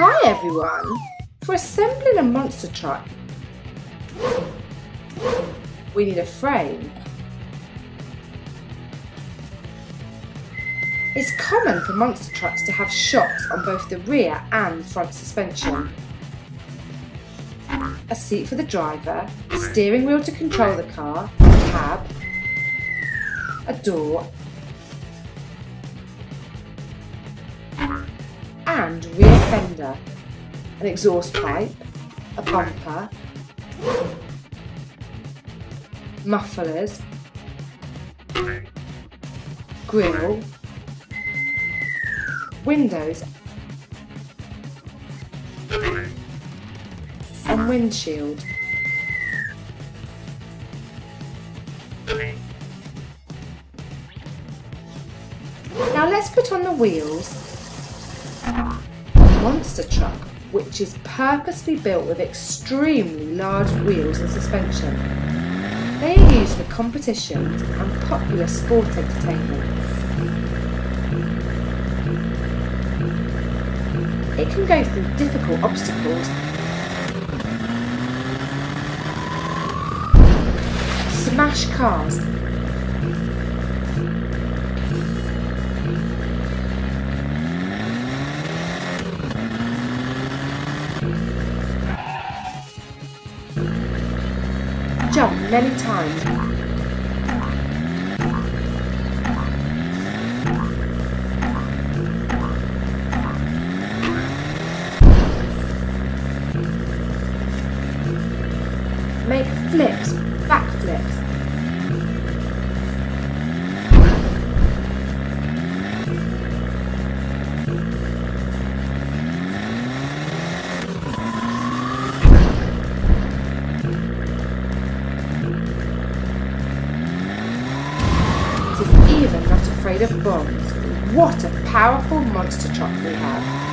Hi everyone! For assembling a monster truck, we need a frame. It's common for monster trucks to have shocks on both the rear and front suspension, a seat for the driver, a steering wheel to control the car, a cab, a door, and rear fender, an exhaust pipe, a bumper, mufflers, grille, windows and windshield. Now let's put on the wheels. A monster truck which is purposely built with extremely large wheels and suspension. They are used for competitions and popular sport entertainment. It can go through difficult obstacles, smash cars, jump many times, make flips, backflips, it is even not afraid of bombs. What a powerful monster truck we have!